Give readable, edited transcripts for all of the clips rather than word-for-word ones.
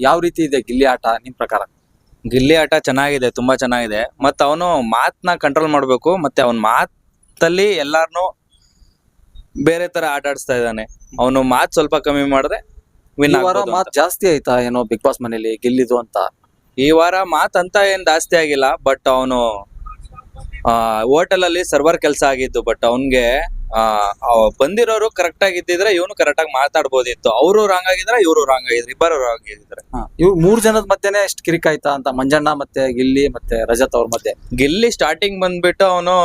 ಯಾವ ರೀತಿ ಇದೆ ಗಿಲ್ಲಿ ಆಟ ನಿಮ್ ಪ್ರಕಾರ? ಗಿಲ್ಲಿ ಆಟ ಚೆನ್ನಾಗಿದೆ, ತುಂಬಾ ಚೆನ್ನಾಗಿದೆ. ಮತ್ತ ಅವನು ಮಾತನ್ನ ಕಂಟ್ರೋಲ್ ಮಾಡ್ಬೇಕು. ಮತ್ತೆ ಅವನ ಮಾತಲ್ಲಿ ಎಲ್ಲಾರ್ನು ಬೇರೆ ತರ ಆಟ ಆಡಿಸ್ತಾ ಇದ್ದಾನೆ. ಅವನು ಮಾತ್ ಸ್ವಲ್ಪ ಕಮ್ಮಿ ಮಾಡಿದ್ರೆ ವಿನ್ ಈ ವಾರ ಆಗ್ಬೋದು ಮಾತ್ ಅಂತ. ಜಾಸ್ತಿ ಆಯ್ತಾ ಏನೋ ಬಿಗ್ ಬಾಸ್ ಮನೇಲಿ ಗಿಲ್ಲಿದು ಅಂತ? ಈ ವಾರ ಮಾತಂತ ಏನ್ ಜಾಸ್ತಿ ಆಗಿಲ್ಲ. ಬಟ್ ಅವನು ಹೋಟೆಲ್ ಅಲ್ಲಿ ಸರ್ವರ್ ಕೆಲಸ ಆಗಿದ್ದು. ಬಟ್ ಅವನ್ಗೆ ಬಂದಿರೋರು ಕರೆಕ್ಟ್ ಆಗಿದ್ದಿದ್ರೆ ಇವನು ಕರೆಕ್ಟ್ ಆಗಿ ಮಾತಾಡ್ಬೋದಿತ್ತು. ಅವರು ರಾಂಗ್ ಆಗಿದ್ರೆ ಇವರು ರಾಂಗ್ ಆಗಿದ್ರು, ಇಬ್ಬರು ರಾಂಗ್ ಆಗಿದ್ರೆ. ಇವ್ 3 ಜನದ ಮಧ್ಯೆನೆ ಎಷ್ಟು ಕಿರಿಕ್ ಆಯ್ತಾ ಅಂತ, ಮಂಜಣ್ಣ ಮತ್ತೆ ಗಿಲ್ಲಿ ಮತ್ತೆ ರಜತ್ ಅವ್ರ ಮಧ್ಯೆ. ಗಿಲ್ಲಿ ಸ್ಟಾರ್ಟಿಂಗ್ ಬಂದ್ಬಿಟ್ಟು ಅವನು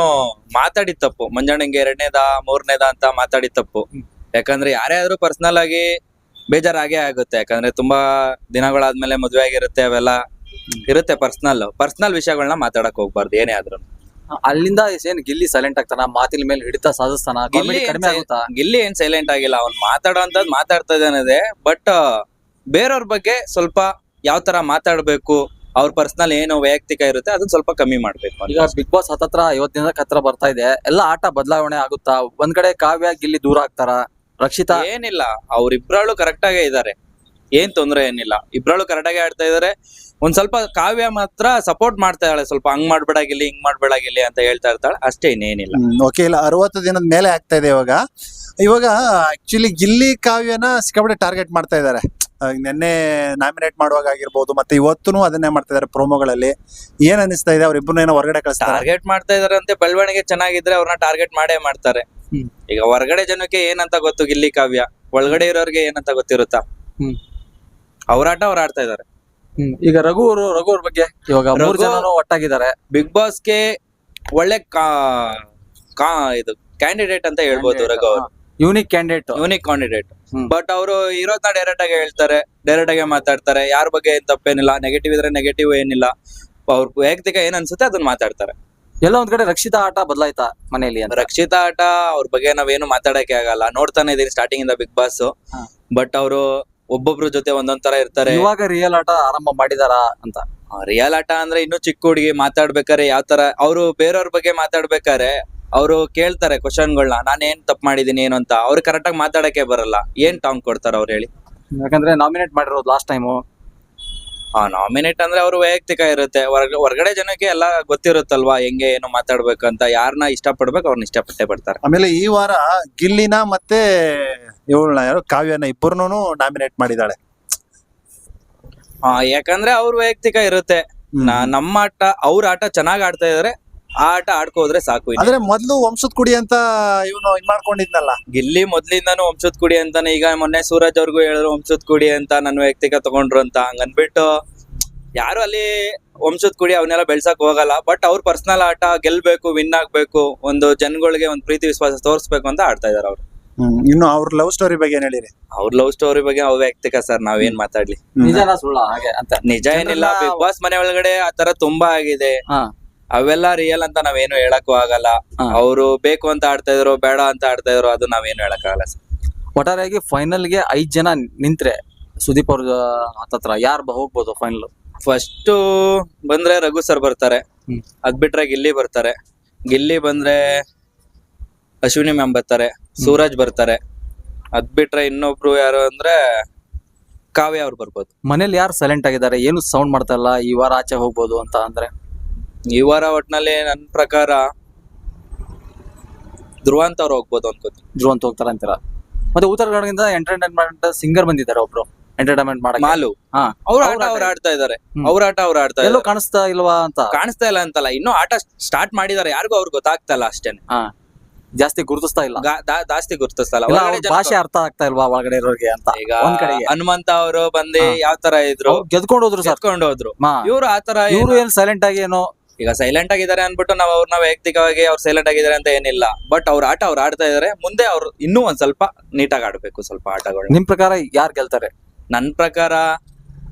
ಮಾತಾಡಿದ ತಪ್ಪು. ಮಂಜಣ್ಣಂಗೆ 2ನೇದ 3ನೇದ ಅಂತ ಮಾತಾಡಿದ ತಪ್ಪು. ಯಾಕಂದ್ರೆ ಯಾರೇ ಆದ್ರೂ ಪರ್ಸನಲ್ ಆಗಿ ಬೇಜಾರಾಗೇ ಆಗುತ್ತೆ. ಯಾಕಂದ್ರೆ ತುಂಬಾ ದಿನಗಳಾದ್ಮೇಲೆ ಮದ್ವೆ ಆಗಿರುತ್ತೆ, ಅವೆಲ್ಲ ಇರುತ್ತೆ. ಪರ್ಸನಲ್ ವಿಷಯಗಳನ್ನ ಮಾತಾಡಕ್ ಹೋಗ್ಬಾರ್ದು ಏನೇ ಆದ್ರೂ. ಅಲ್ಲಿಂದ ಏನ್ ಗಿಲ್ಲಿ ಸೈಲೆಂಟ್ ಆಗ್ತಾನ, ಮಾತಿನ ಮೇಲೆ ಹಿಡಿತ ಸಾಧಿಸ್ತಾನ, ಗಿಲ್ಲಿ ಕಡಿಮೆ ಆಗುತ್ತಾ? ಗಿಲ್ಲಿ ಏನ್ ಸೈಲೆಂಟ್ ಆಗಿಲ್ಲ. ಅವ್ನ್ ಮಾತಾಡೋಂಥದ್ದು ಮಾತಾಡ್ತಾ ಇದ್ದಾನೆ. ಬಟ್ ಬೇರೆಯವ್ರ ಬಗ್ಗೆ ಸ್ವಲ್ಪ ಯಾವ ತರ ಮಾತಾಡ್ಬೇಕು, ಅವ್ರ ಪರ್ಸನಲ್ ಏನು ವೈಯಕ್ತಿಕ ಇರುತ್ತೆ ಅದನ್ನ ಸ್ವಲ್ಪ ಕಮ್ಮಿ ಮಾಡ್ಬೇಕು. ಈಗ ಬಿಗ್ ಬಾಸ್ ಹತ್ತತ್ರ 50 ದಿನದ ಹತ್ರ ಬರ್ತಾ ಇದೆ. ಎಲ್ಲ ಆಟ ಬದಲಾವಣೆ ಆಗುತ್ತಾ? ಒಂದ್ ಕಡೆ ಕಾವ್ಯ ಗಿಲ್ಲಿ ದೂರ ಆಗ್ತಾರ, ರಕ್ಷಿತಾ ಏನಿಲ್ಲ, ಅವ್ರಿಬ್ರಾಳು ಕರೆಕ್ಟ್ ಆಗೇ ಇದಾರೆ. ಏನ್ ತೊಂದ್ರೆ ಏನಿಲ್ಲ, ಇಬ್ರಾಳು ಕರೆಕ್ಟ್ ಆಗಿ ಆಡ್ತಾ ಇದಾರೆ. ಒಂದ್ ಸ್ವಲ್ಪ ಕಾವ್ಯ ಮಾತ್ರ ಸಪೋರ್ಟ್ ಮಾಡ್ತಾ ಇದ್ದಾಳೆ. ಸ್ವಲ್ಪ ಹಂಗ್ ಮಾಡ್ಬೇಡ ಗಿಲ್ಲಿ, ಹಿಂಗ್ ಮಾಡ್ಬೇಡ ಗಿಲ್ಲಿ ಅಂತ ಹೇಳ್ತಾ ಇರ್ತಾಳೆ ಅಷ್ಟೇ, ಇನ್ನೇನಿಲ್ಲ. ಓಕೆ, ಇಲ್ಲ 60 ದಿನದ ಮೇಲೆ ಆಗ್ತಾ ಇದೆ ಇವಾಗ ಆಕ್ಚುಲಿ ಗಿಲ್ಲಿ ಕಾವ್ಯನ ಸಿಕ್ಕಾಪಟ್ಟೆ ಟಾರ್ಗೆಟ್ ಮಾಡ್ತಾ ಇದ್ದಾರೆ. ನೆನ್ನೆ ನಾಮಿನೇಟ್ ಮಾಡುವಾಗ ಆಗಿರ್ಬೋದು, ಮತ್ತೆ ಇವತ್ತೂ ಅದನ್ನೇ ಮಾಡ್ತಾ ಇದಾರೆ ಪ್ರೋಮೋಗಳಲ್ಲಿ. ಏನ್ ಅನಿಸ್ತಾ ಇದೆ? ಅವ್ರಿಬ್ರು ಹೊರಗಡೆ ಕಳಿಸ್ತಾರೆ, ಟಾರ್ಗೆಟ್ ಮಾಡ್ತಾ ಇದಾರೆ ಅಂತ. ಬೆಳವಣಿಗೆ ಚೆನ್ನಾಗಿದ್ರೆ ಅವ್ರನ್ನ ಟಾರ್ಗೆಟ್ ಮಾಡೇ ಮಾಡ್ತಾರೆ. ಈಗ ಹೊರಗಡೆ ಜನಕ್ಕೆ ಏನಂತ ಗೊತ್ತು ಗಿಲ್ಲಿ ಕಾವ್ಯ, ಒಳಗಡೆ ಇರೋರ್ಗೆ ಏನಂತ ಗೊತ್ತಿರುತ್ತಾ? ಅವ್ರಾಟ ಅವ್ರು ಆಡ್ತಾ ಇದಾರೆ. ಈಗ ರಘು ಅವ್ರ ಬಗ್ಗೆ ಇವಾಗ 3 ಜನ ಒಟ್ಟಾಗಿದ್ದಾರೆ. ಬಿಗ್ ಬಾಸ್ಗೆ ಒಳ್ಳೆ ಇದು ಕ್ಯಾಂಡಿಡೇಟ್ ಅಂತ ಹೇಳ್ಬೋದು. ರಘು ಅವರು ಯೂನಿಕ್ ಕ್ಯಾಂಡಿಡೇಟ್. ಬಟ್ ಅವರು ಇರೋದ್ನ ಡೈರೆಕ್ಟ್ ಆಗಿ ಹೇಳ್ತಾರೆ, ಡೈರೆಕ್ಟ್ ಆಗಿ ಮಾತಾಡ್ತಾರೆ. ಯಾರ ಬಗ್ಗೆ ಏನ್ ತಪ್ಪೇನಿಲ್ಲ, ನೆಗೆಟಿವ್ ಇದ್ರೆ ನೆಗೆಟಿವ್ ಏನಿಲ್ಲ. ಅವ್ರ ವೈಯಕ್ತಿಕ ಏನ್ ಅನ್ಸುತ್ತೆ ಅದನ್ನ ಮಾತಾಡ್ತಾರೆ. ಎಲ್ಲ ಒಂದ್ ಕಡೆ ರಕ್ಷಿತಾ ಆಟ ಬದಲಾಯ್ತಾ ಮನೆಯಲ್ಲಿ? ರಕ್ಷಿತಾ ಆಟ ಅವ್ರ ಬಗ್ಗೆ ನಾವೇನು ಮಾತಾಡಕ್ಕೆ ಆಗಲ್ಲ. ನೋಡ್ತಾನೆ ಇದೀನಿ ಸ್ಟಾರ್ಟಿಂಗ್ ಇಂದ ಬಿಗ್ ಬಾಸ್. ಬಟ್ ಅವರು ಒಬ್ಬೊಬ್ರು ಜೊತೆ ಒಂದೊಂದ್ ತರ ಇರ್ತಾರೆ. ಇವಾಗ ರಿಯಲ್ ಆಟ ಆರಂಭ ಮಾಡಿದಾರ ಅಂತ? ರಿಯಲ್ ಆಟ ಅಂದ್ರೆ ಇನ್ನು ಚಿಕ್ಕ ಹುಡುಗಿ ಮಾತಾಡ್ಬೇಕಾರೆ ಯಾವ ತರ ಅವರು ಬೇರೆಯವ್ರ ಬಗ್ಗೆ ಮಾತಾಡ್ಬೇಕಾರೆ ಅವರು ಕೇಳ್ತಾರೆ ಕ್ವಶನ್ಗಳನ್ನ, ನಾನ್ ಏನ್ ತಪ್ಪು ಮಾಡಿದೀನಿ ಏನು ಅಂತ. ಅವ್ರು ಕರೆಕ್ಟ್ ಆಗಿ ಮಾತಾಡಕ್ಕೆ ಬರಲ್ಲ. ಏನ್ ಟಾಂಗ್ ಕೊಡ್ತಾರ ಅವ್ರು ಹೇಳಿ? ಯಾಕಂದ್ರೆ ನಾಮಿನೇಟ್ ಮಾಡಿರೋದು ಲಾಸ್ಟ್ ಟೈಮು. ನಾಮಿನೇಟ್ ಅಂದ್ರೆ ಅವ್ರು ವೈಯಕ್ತಿಕ ಇರುತ್ತೆ. ಹೊರಗಡೆ ಜನಕ್ಕೆ ಎಲ್ಲ ಗೊತ್ತಿರುತ್ತಲ್ವಾ ಹೆಂಗೆ ಏನು ಮಾತಾಡ್ಬೇಕಂತ. ಯಾರನ್ನ ಇಷ್ಟಪಡ್ಬೇಕು ಅವ್ರನ್ನ ಇಷ್ಟಪಟ್ಟೆ ಪಡ್ತಾರೆ. ಆಮೇಲೆ ಈ ವಾರ ಗಿಲ್ಲಿನ ಮತ್ತೆ ಇವಳನ್ನ ಯಾರು ಕಾವ್ಯನ ಇಬ್ಬರನ್ನೂ ನಾಮಿನೇಟ್ ಮಾಡಿದಾಳೆ. ಯಾಕಂದ್ರೆ ಅವ್ರ ವೈಯಕ್ತಿಕ ಇರುತ್ತೆ. ನಮ್ಮ ಆಟ, ಅವ್ರ ಆಟ ಚೆನ್ನಾಗ್ ಆಡ್ತಾ ಇದಾರೆ. ಆ ಆಟ ಆಡ್ಕೋದ್ರೆ ಸಾಕು. ಆದ್ರೆ ಮೊದ್ಲು ವಂಶದ ಕುಡಿ ಅಂತ ಇವನು ಮಾಡ್ಕೊಂಡಿದ್ನಲ್ಲ ಗಿಲ್ಲಿ, ಮೊದ್ಲಿಂದಾನು ವಂಶದ ಕುಡಿ ಅಂತಾನೆ. ಈಗ ಮೊನ್ನೆ ಸೂರಜ್ ಅವ್ರಿಗೂ ಹೇಳಿದ್ರು ವಂಶದ ಕುಡಿ ಅಂತ, ನನ್ನ ವೈಯಕ್ತಿಕ ತಗೊಂಡ್ರು ಅಂತ. ಹಂಗನ್ಬಿಟ್ಟು ಯಾರು ಅಲ್ಲಿ ವಂಶದ ಕುಡಿ ಅವನ್ನೆಲ್ಲ ಬೆಳ್ಸಕ್ ಹೋಗಲ್ಲ. ಬಟ್ ಅವ್ರ ಪರ್ಸನಲ್ ಆಟ ಗೆಲ್ಬೇಕು, ವಿನ್ ಆಗ್ಬೇಕು, ಒಂದು ಜನಗಳಿಗೆ ಒಂದು ಪ್ರೀತಿ ವಿಶ್ವಾಸ ತೋರಿಸ್ಬೇಕು ಅಂತ ಆಡ್ತಾ ಇದಾರೆ ಅವ್ರು. ಇನ್ನು ಅವ್ರ ಲವ್ ಸ್ಟೋರಿ ಬಗ್ಗೆ ಏನ್ ಹೇಳಿರಿ? ಅವ್ರ ಲವ್ ಸ್ಟೋರಿ ಬಗ್ಗೆ ಅವ್ರ ವೈಯಕ್ತಿಕ ಸರ್, ನಾವೇನ್ ಮಾತಾಡ್ಲಿ. ನಿಜನಾ ಸುಳ್ಳ ಹಾಗೆ ಅಂತ? ನಿಜ ಏನಿಲ್ಲ. ಬಿಗ್ ಬಾಸ್ ಮನೆ ಒಳಗಡೆ ಆತರ ತುಂಬಾ ಆಗಿದೆ. ಅವೆಲ್ಲ ರಿಯಲ್ ಅಂತ ನಾವೇನು ಹೇಳಕ್ಕೂ ಆಗಲ್ಲ. ಅವರು ಬೇಕು ಅಂತ ಆಡ್ತಾ ಇದ್ರು, ಬೇಡ ಅಂತ ಆಡ್ತಾ ಇದ್ರು, ಅದು ನಾವೇನು ಹೇಳಕ್ ಆಗಲ್ಲ ಸರ್. ಒಟ್ಟಾರೆಯಾಗಿ ಫೈನಲ್ ಗೆ 5 ಜನ ನಿಂತ್ರೆ ಸುದೀಪ್ ಅವ್ರ ಹತ್ತತ್ರ ಯಾರು ಹೋಗ್ಬೋದು ಫೈನಲ್? ಫಸ್ಟ್ ಬಂದ್ರೆ ರಘು ಸರ್ ಬರ್ತಾರೆ. ಅದ್ ಬಿಟ್ರೆ ಗಿಲ್ಲಿ ಬರ್ತಾರೆ. ಗಿಲ್ಲಿ ಬಂದ್ರೆ ಅಶ್ವಿನಿ ಮ್ಯಾಮ್ ಬರ್ತಾರೆ, ಸೂರಜ್ ಬರ್ತಾರೆ. ಅದ್ ಬಿಟ್ರೆ ಇನ್ನೊಬ್ರು ಯಾರು ಅಂದ್ರೆ ಕಾವ್ಯ ಅವ್ರು ಬರ್ಬೋದು. ಮನೇಲಿ ಯಾರು ಸೈಲೆಂಟ್ ಆಗಿದ್ದಾರೆ, ಏನು ಸೌಂಡ್ ಮಾಡ್ತಾ ಇಲ್ಲ, ಈ ವಾರ ಆಚೆ ಹೋಗ್ಬೋದು ಅಂತ ಅಂದ್ರೆ? ಈ ವಾರ ಒಟ್ನಲ್ಲಿ ನನ್ ಪ್ರಕಾರ ಧ್ರುವಂತ ಅವ್ರು ಹೋಗ್ಬೋದು ಅನ್ಕೋತೀನಿ. ಧ್ರುವಂತ ಹೋಗ್ತಾರ ಅಂತೀರಾ? ಮತ್ತೆ ಉತ್ತರ ಕನ್ನಡದಿಂದ ಎಂಟರ್ಟೈನ್ಮೆಂಟ್ ಸಿಂಗರ್ ಬಂದಿದ್ದಾರೆ ಒಬ್ರು ಎಂಟರ್ಟೈನ್ಮೆಂಟ್ ಮಾಡಕ್ಕೆ. ಮಾಲು ಅವ್ರ ಆಟ ಅವ್ರು ಆಡ್ತಾ ಇದಾರೆ. ಅವ್ರ ಆಟ ಅವ್ರು ಆಡ್ತಾ ಎಲ್ಲೂ ಇದ್ದಾರೆ. ಕಾಣಿಸ್ತಾ ಇಲ್ವಾ ಅಂತ? ಕಾಣಿಸ್ತಾ ಇಲ್ಲ ಅಂತಲ್ಲ, ಇನ್ನೂ ಆಟ ಸ್ಟಾರ್ಟ್ ಮಾಡಿದಾರೆ. ಯಾರಿಗೂ ಅವ್ರಿಗೆ ಗೊತ್ತಾಗ್ತಾ ಇಲ್ಲ ಅಷ್ಟೇನೆ. ಜಾಸ್ತಿ ಗುರುತಿಸ್ತಾ ಇಲ್ಲ, ಜಾಸ್ತಿ ಗುರುತಿಸ್ತಲ್ಲ. ಭಾಷೆ ಅರ್ಥ ಆಗ್ತಾ ಇಲ್ವಾ ಒಳಗಡೆ ಇರೋರಿಗೆ ಅಂತ? ಈಗ ಹನುಮಂತ ಅವರು ಬಂದು ಯಾವ ತರ ಇದ್ರು, ಗೆದ್ಕೊಂಡು ಹೋದ್ರು ಸರ್, ಗೆದ್ಕೊಂಡು ಹೋದ್ರು. ಇವ್ರು ಆತರ ಇವ್ರು ಏನ್ ಸೈಲೆಂಟ್ ಆಗಿ ಏನೋ ಈಗ ಸೈಲೆಂಟ್ ಆಗಿದ್ದಾರೆ ಅನ್ಬಿಟ್ಟು ನಾವು ಅವ್ರನ್ನ ವೈಯಕ್ತಿಕವಾಗಿ ಅವ್ರು ಸೈಲೆಂಟ್ ಆಗಿದ್ದಾರೆ ಅಂತ ಏನಿಲ್ಲ. ಬಟ್ ಅವ್ರ ಆಟ ಅವ್ರು ಆಡ್ತಾ ಇದಾರೆ. ಮುಂದೆ ಅವ್ರು ಇನ್ನೂ ಒಂದ್ ಸ್ವಲ್ಪ ನೀಟಾಗಿ ಆಡ್ಬೇಕು ಸ್ವಲ್ಪ ಆಟಗಳು. ನಿಮ್ ಪ್ರಕಾರ ಯಾರು ಗೆಲ್ತಾರೆ? ನನ್ ಪ್ರಕಾರ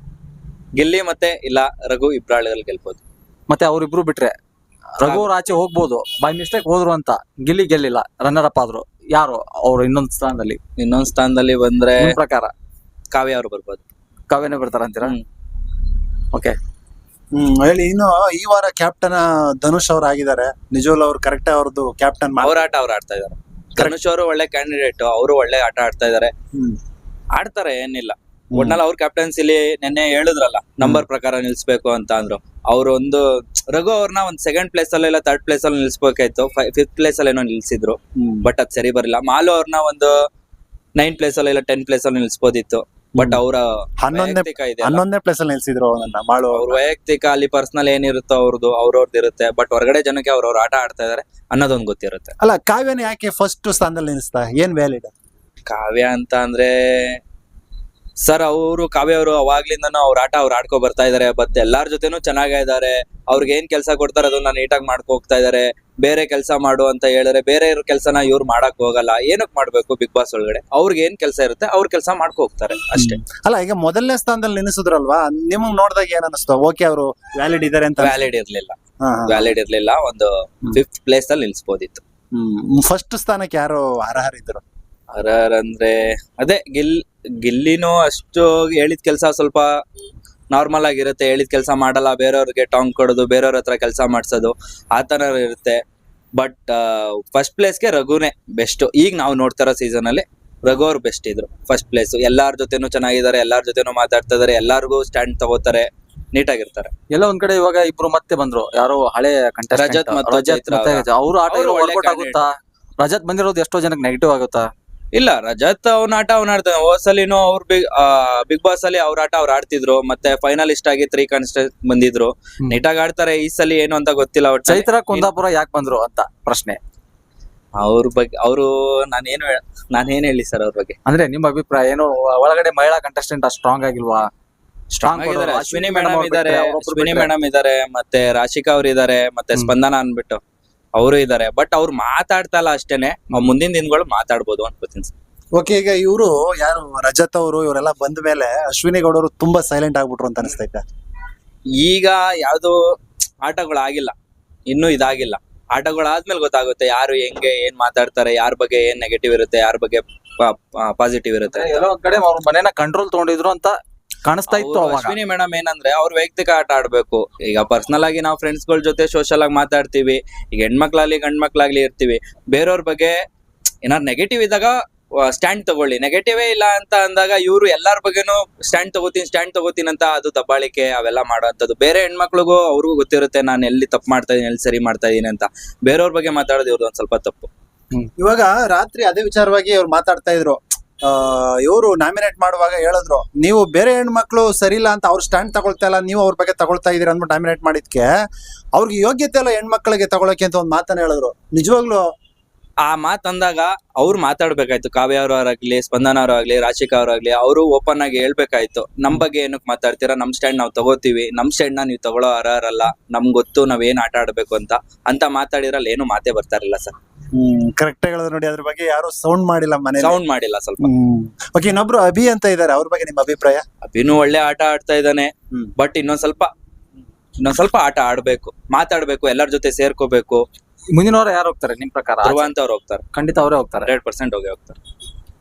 ಗಿಲ್ಲಿ ಮತ್ತೆ ಇಲ್ಲ ರಘು ಇಬ್ರಾಳಿಗಳು ಗೆಲ್ಬೋದು. ಮತ್ತೆ ಅವ್ರಿಬ್ರು ಬಿಟ್ರೆ ರಘು ಅವ್ರ ಆಚೆ ಹೋಗ್ಬೋದು, ಬೈ ಮಿಸ್ಟೇಕ್ ಹೋದ್ರು ಅಂತ. ಗಿಲ್ಲಿ ಗೆಲ್ಲಿಲ್ಲ, ರನ್ನರ್ ಅಪ್ ಆದ್ರು. ಯಾರು ಅವ್ರು ಇನ್ನೊಂದ್ ಸ್ಥಾನದಲ್ಲಿ ಬಂದ್ರೆ ನಿಮ್ ಪ್ರಕಾರ ಕಾವ್ಯ ಅವ್ರು ಬರ್ಬೋದು. ಕಾವ್ಯನೇ ಬರ್ತಾರ ಅಂತೀರಾ? ಓಕೆ, ಹೇಳಿ. ಇನ್ನು ಈ ವಾರ ಕ್ಯಾಪ್ಟನ್ ಧನುಷ್ ಅವ್ರು ಆಗಿದ್ದಾರೆ. ನಿಜವಲ್ಲ ಅವ್ರು ಕರೆಕ್ಟ್ ಅವ್ರದ್ದು ಕ್ಯಾಪ್ಟನ್ ಅವ್ರ ಆಟ ಅವ್ರು ಆಡ್ತಾ ಇದಾರೆ. ಧನುಷ್ ಅವರು ಒಳ್ಳೆ ಕ್ಯಾಂಡಿಡೇಟ್. ಅವರು ಒಳ್ಳೆ ಆಟ ಆಡ್ತಾ ಇದಾರೆ. ಆಡ್ತಾರೆ, ಏನಿಲ್ಲ. ಒಟ್ನಲ್ಲಿ ಅವ್ರ ಕ್ಯಾಪ್ಟನ್ಸಿಲಿ ನೆನ್ನೆ ಹೇಳಿದ್ರಲ್ಲ ನಂಬರ್ ಪ್ರಕಾರ ನಿಲ್ಸ್ಬೇಕು ಅಂತ ಅಂದ್ರು. ಅವ್ರು ಒಂದು ರಘು ಅವ್ರನ್ನ ಒಂದ್ ಸೆಕೆಂಡ್ ಪ್ಲೇಸ್ ಅಲ್ಲಿ ಇಲ್ಲ ಥರ್ಡ್ ಪ್ಲೇಸ್ ಅಲ್ಲಿ ನಿಲ್ಸ್ಬೇಕಾಯ್ತು, ಫಿಫ್ತ್ ಪ್ಲೇಸ್ ಅಲ್ಲಿ ಏನೋ ನಿಲ್ಸಿದ್ರು, ಬಟ್ ಅದ್ ಸರಿ ಬರಲಿಲ್ಲ. ಮಾಲು ಅವ್ರನ್ನ ಒಂದು 9th ಪ್ಲೇಸ್ ಅಲ್ಲಿ ಇಲ್ಲ 10th ಪ್ಲೇಸ್ ಅಲ್ಲಿ ನಿಲ್ಸ್ಬೋದಿತ್ತು, ಬಟ್ ಅವರ 11ನೇ ಪ್ಲೇಸ್ ಅಲ್ಲಿ ನಿಲ್ಸಿದ್ರು ಅವನನ್ನ ಮಾಡು. ಅವ್ರ ವೈಯಕ್ತಿಕ ಅಲ್ಲಿ ಪರ್ಸನಲ್ ಏನಿರುತ್ತೋ ಅವ್ರವ್ರದ್ದು ಇರುತ್ತೆ, ಬಟ್ ಹೊರಗಡೆ ಜನಕ್ಕೆ ಅವ್ರವ್ರ ಆಟ ಆಡ್ತಾ ಇದಾರೆ ಅನ್ನೋದೊಂದು ಗೊತ್ತಿರುತ್ತೆ. ಅಲ್ಲ, ಕಾವ್ಯನ ಯಾಕೆ ಫಸ್ಟ್ ಸ್ಥಾನದಲ್ಲಿ ನಿಲ್ಲಿಸ್ತಾ? ಏನ್ ವ್ಯಾಲಿಡ್? ಕಾವ್ಯ ಅಂತ ಅಂದ್ರೆ ಸರ್, ಅವರು ಕಾವ್ಯ ಅವರು ಅವಾಗ್ಲಿಂದನೂ ಅವ್ರ ಆಟ ಅವ್ರು ಆಡ್ಕೊ ಬರ್ತಾ ಇದಾರೆ, ಬಟ್ ಎಲ್ಲಾರ ಜೊತೆನೂ ಚೆನ್ನಾಗೇ ಇದಾರೆ. ಅವ್ರಿಗೆ ಏನ್ ಕೆಲಸ ಕೊಡ್ತಾರೆ ಅದನ್ನ ನೀಟಾಗಿ ಮಾಡ್ಕೊ ಹೋಗ್ತಾ ಇದಾರೆ. ಬೇರೆ ಕೆಲಸ ಮಾಡು ಅಂತ ಹೇಳಿದ್ರೆ ಬೇರೆ ಕೆಲಸನ ಇವ್ರು ಮಾಡಕ್ ಹೋಗಲ್ಲ. ಏನಕ್ ಮಾಡ್ಬೇಕು ಬಿಗ್ ಬಾಸ್ ಒಳಗಡೆ? ಅವ್ರಿಗೆ ಏನ್ ಕೆಲಸ ಇರುತ್ತೆ ಅವ್ರ ಕೆಲಸ ಮಾಡ್ಕೊ ಹೋಗ್ತಾರೆ ಅಷ್ಟೇ. ಅಲ್ಲ, ಈಗ ಮೊದಲನೇ ಸ್ಥಾನದಲ್ಲಿ ನಿಲ್ಲಿಸಿದ್ರಲ್ವಾ, ನಿಮಗ್ ನೋಡಿದಾಗ ಏನ್ ಅನಿಸ್ತು? ಓಕೆ, ಅವರು ವ್ಯಾಲಿಡ್ ಇದಾರೆ ಅಂತ. ವ್ಯಾಲಿಡ್ ಇರ್ಲಿಲ್ಲ, ಒಂದು 5th ಪ್ಲೇಸ್ ಅಲ್ಲಿ ನಿಲ್ಸ್ಬೋದಿತ್ತು. ಫಸ್ಟ್ ಸ್ಥಾನಕ್ಕೆ ಯಾರು ಅರ್ಹರಿದ್ರು? ಅಂದ್ರೆ ಅದೇ ಗಿಲ್ಲಿನೂ ಅಷ್ಟು ಹೇಳಿದ ಕೆಲಸ ಸ್ವಲ್ಪ ನಾರ್ಮಲ್ ಆಗಿರುತ್ತೆ. ಹೇಳಿದ ಕೆಲಸ ಮಾಡಲ್ಲ, ಬೇರೆಯವ್ರಿಗೆ ಟಾಂಗ್ ಕೊಡೋದು, ಬೇರೆಯವ್ರ ಹತ್ರ ಕೆಲಸ ಮಾಡ್ಸೋದು, ಆ ತರ ಇರುತ್ತೆ. ಬಟ್ ಫಸ್ಟ್ ಪ್ಲೇಸ್ಗೆ ರಘುನೇ ಬೆಸ್ಟ್. ಈಗ ನಾವು ನೋಡ್ತಾರೋ ಸೀಸನ್ ಅಲ್ಲಿ ರಘು ಅವ್ರು ಬೆಸ್ಟ್ ಇದ್ರು. ಫಸ್ಟ್ ಪ್ಲೇಸ್, ಎಲ್ಲಾರ ಜೊತೆನೂ ಚೆನ್ನಾಗಿದ್ದಾರೆ, ಎಲ್ಲಾರ ಜೊತೆನೂ ಮಾತಾಡ್ತಾ ಇದಾರೆ, ಎಲ್ಲಾರ್ಗು ಸ್ಟ್ಯಾಂಡ್ ತಗೋತಾರೆ, ನೀಟಾಗಿರ್ತಾರೆ. ಎಲ್ಲ ಒಂದ್ ಕಡೆ ಇವಾಗ ಇಬ್ರು ಮತ್ತೆ ಬಂದ್ರು, ಯಾರೋ ಹಳೆ ರಜತ್ ಮತ್ತು ಚೈತ್ರ ಅವ್ರ ಆಟ ಅವ್ರು ಒಳ್ಳೆ ವರ್ಕೌಟ್ ಆಗುತ್ತಾ? ರಜತ್ ಬಂದಿರೋದು ಎಷ್ಟೋ ಜನಕ್ಕೆ ನೆಗೆಟಿವ್ ಆಗುತ್ತಾ? ಇಲ್ಲ, ರಜತ್ ಅವ್ನ ಆಟ ಅವ್ನ ಆಡ್ತಾನೆ. ಹೋದ್ಸಲಿನೂ ಅವ್ರು ಬಿಗ್ ಬಾಸ್ ಅಲ್ಲಿ ಅವ್ರ ಆಟ ಅವ್ರು ಆಡ್ತಿದ್ರು, ಮತ್ತೆ ಫೈನಲಿಸ್ಟ್ ಆಗಿ 3 contestants ಬಂದಿದ್ರು, ನೀಟಾಗಿ ಆಡ್ತಾರೆ. ಈ ಸಲ ಏನು ಅಂತ ಗೊತ್ತಿಲ್ಲ. ಚೈತ್ರ ಕುಂದಾಪುರ ಯಾಕೆ ಬಂದ್ರು ಅಂತ ಪ್ರಶ್ನೆ. ಅವ್ರ ಬಗ್ಗೆ ನಾನೇನ್ ಹೇಳಿ ಸರ್ ಅವ್ರ ಬಗ್ಗೆ? ಅಂದ್ರೆ ನಿಮ್ಮ ಅಭಿಪ್ರಾಯ ಏನು? ಒಳಗಡೆ ಮಹಿಳಾ ಕಂಟೆಸ್ಟೆಂಟ್ ಸ್ಟ್ರಾಂಗ್ ಆಗಿಲ್ವಾ? ಸ್ಟ್ರಾಂಗ್ ಆಗಿದ್ದಾರೆ. ಅಶ್ವಿನಿ ಮೇಡಮ್ ಇದಾರೆ, ಮತ್ತೆ ರಾಶಿಕಾ ಅವ್ರು ಇದಾರೆ, ಮತ್ತೆ ಸ್ಪಂದನ ಅನ್ಬಿಟ್ಟು ಅವರು ಇದಾರೆ. ಬಟ್ ಅವ್ರು ಮಾತಾಡ್ತಾ ಇಲ್ಲ ಅಷ್ಟೇನೆ. ಮುಂದಿನ ದಿನಗಳು ಮಾತಾಡ್ಬೋದು ಅನ್ಕೋತೀನಿ. ಓಕೆ, ಈಗ ಇವರು ಯಾರು ರಜತ್ ಅವರು ಇವರೆಲ್ಲ ಬಂದ ಮೇಲೆ ಅಶ್ವಿನಿ ಗೌಡರು ತುಂಬಾ ಸೈಲೆಂಟ್ ಆಗ್ಬಿಟ್ರು ಅಂತ ಅನಿಸ್ತೈತೆ. ಈಗ ಯಾವ್ದು ಆಟಗಳಾಗಿಲ್ಲ, ಇನ್ನೂ ಇದಾಗಿಲ್ಲ. ಆಟಗಳಾದ್ಮೇಲೆ ಗೊತ್ತಾಗುತ್ತೆ ಯಾರು ಹೆಂಗೆ ಏನ್ ಮಾತಾಡ್ತಾರೆ, ಯಾರ ಬಗ್ಗೆ ಏನ್ ನೆಗೆಟಿವ್ ಇರುತ್ತೆ, ಯಾರ ಬಗ್ಗೆ ಪಾಸಿಟಿವ್ ಇರುತ್ತೆ. ಎಲ್ಲೋ ಒಂದ್ ಕಡೆ ಅವ್ರ ಮನೇನ ಕಂಟ್ರೋಲ್ ತಗೊಂಡಿದ್ರು ಅಂತ ಕಾಣಿಸ್ತಾ ಇತ್ತು. ಅಶ್ವಿನಿ ಮೇಡಮ್ ಏನಂದ್ರೆ ಅವ್ರ ವೈಯಕ್ತಿಕ ಆಟ ಆಡ್ಬೇಕು. ಈಗ ಪರ್ಸನಲ್ ಆಗಿ ನಾವು ಫ್ರೆಂಡ್ಸ್ ಗಳ ಜೊತೆ ಸೋಷಿಯಲ್ ಆಗಿ ಮಾತಾಡ್ತೀವಿ. ಈಗ ಹೆಣ್ಮಕ್ಳಾಗ್ಲಿ ಗಂಡ್ಮಕ್ಳಾಗ್ಲಿ ಇರ್ತೀವಿ. ಬೇರೆಯವ್ರ ಬಗ್ಗೆ ಏನಾದ್ರು ನೆಗೆಟಿವ್ ಇದ್ದಾಗ ಸ್ಟ್ಯಾಂಡ್ ತಗೊಳ್ಳಿ, ನೆಗೆಟಿವೇ ಇಲ್ಲ ಅಂತ ಅಂದಾಗ ಇವ್ರು ಎಲ್ಲಾರ ಬಗ್ಗೆನೂ ಸ್ಟ್ಯಾಂಡ್ ತಗೋತೀನಿ ಅಂತ ಅದು ದಬ್ಬಾಳಿಕೆ ಅವೆಲ್ಲ ಮಾಡೋಂಥದ್ದು. ಬೇರೆ ಹೆಣ್ಮಕ್ಳಿಗೂ ಅವ್ರಿಗೂ ಗೊತ್ತಿರುತ್ತೆ ನಾನು ಎಲ್ಲಿ ತಪ್ಪು ಮಾಡ್ತಾ ಇದೀನಿ, ಎಲ್ಲಿ ಸರಿ ಮಾಡ್ತಾ ಇದೀನಿ ಅಂತ. ಬೇರೆಯವ್ರ ಬಗ್ಗೆ ಮಾತಾಡೋದು ಇವ್ರದ್ದು ಒಂದ್ ಸ್ವಲ್ಪ ತಪ್ಪು. ಇವಾಗ ರಾತ್ರಿ ಅದೇ ವಿಚಾರವಾಗಿ ಅವ್ರು ಮಾತಾಡ್ತಾ ಇದ್ರು. ಇವರು ನಾಮಿನೇಟ್ ಮಾಡುವಾಗ ಹೇಳಿದ್ರು, ನೀವು ಬೇರೆ ಹೆಣ್ಮಕ್ಳು ಸರಿ ಇಲ್ಲ ಅಂತ ಅವ್ರು ಸ್ಟ್ಯಾಂಡ್ ತಗೊಳ್ತಾ ಇಲ್ಲ, ನೀವು ಅವ್ರ ಬಗ್ಗೆ ತಗೊಳ್ತಾ ಇದೀರ ಅಂದ್ಬಿಟ್ಟು ನಾಮಿನೇಟ್ ಮಾಡಿದ್ಕೆ ಅವ್ರಿಗೆ ಯೋಗ್ಯತೆ ಇಲ್ಲ ಹೆಣ್ಮಕ್ಳಿಗೆ ತಗೊಳಕ್ಕೆ ಅಂತ ಒಂದ್ ಮಾತನ್ನ ಹೇಳಿದ್ರು. ನಿಜವಾಗ್ಲು ಆ ಮಾತ್ ಅಂದಾಗ ಅವ್ರು ಮಾತಾಡ್ಬೇಕಾಯ್ತು. ಕಾವ್ಯ ಅವರಾಗ್ಲಿ, ಸ್ಪಂದನ ಅವರಾಗ್ಲಿ, ರಾಶಿಕಾ ಅವರಾಗ್ಲಿ, ಅವರು ಓಪನ್ ಆಗಿ ಹೇಳ್ಬೇಕಾಯ್ತು. ನಮ್ ಬಗ್ಗೆ ಏನಕ್ಕೆ ಮಾತಾಡ್ತೀರಾ, ನಮ್ ಸ್ಟ್ಯಾಂಡ್ ನಾವು ತಗೋತೀವಿ, ನಮ್ ಸ್ಟ್ಯಾಂಡ್ ನ ನೀವು ತಗೊಳ್ಳೋ ಅರ್ಹರಲ್ಲ, ನಮ್ಗೆ ಗೊತ್ತು ನಾವ್ ಏನ್ ಆಟ ಆಡ್ಬೇಕು ಅಂತ ಮಾತಾಡಿರಲ್ಲ. ಏನು ಮಾತೇ ಬರ್ತಾ ಇರಲಿಲ್ಲ ಸರ್. ಕರೆಕ್ಟ್ ಹೇಳಿದ್ರು ನೋಡಿ. ಅದ್ರ ಬಗ್ಗೆ ಯಾರು ಸೌಂಡ್ ಮಾಡಿಲ್ಲ, ಸೌಂಡ್ ಮಾಡಿಲ್ಲ ಸ್ವಲ್ಪ. ಓಕೆ, ಇನ್ನೊಬ್ರು ಅಭಿ ಅಂತ ಇದಾರೆ, ಅವ್ರ ಬಗ್ಗೆ ನಿಮ್ಮ ಅಭಿಪ್ರಾಯ? ಅಭಿನೂ ಒಳ್ಳೆ ಆಟ ಆಡ್ತಾ ಇದ್ದಾನೆ, ಬಟ್ ಇನ್ನೊಂದ್ ಸ್ವಲ್ಪ ಆಟ ಆಡ್ಬೇಕು, ಮಾತಾಡ್ಬೇಕು, ಎಲ್ಲರ ಜೊತೆ ಸೇರ್ಕೋಬೇಕು. ಮುಂದಿನವರ ಯಾರು ಹೋಗ್ತಾರೆ ನಿಮ್ ಪ್ರಕಾರ? ಧ್ರುವ ಅಂತ ಅವ್ರು ಹೋಗ್ತಾರೆ, ಖಂಡಿತ ಅವರೇ ಹೋಗ್ತಾರೆ. 100% ಹೋಗ್ತಾರೆ.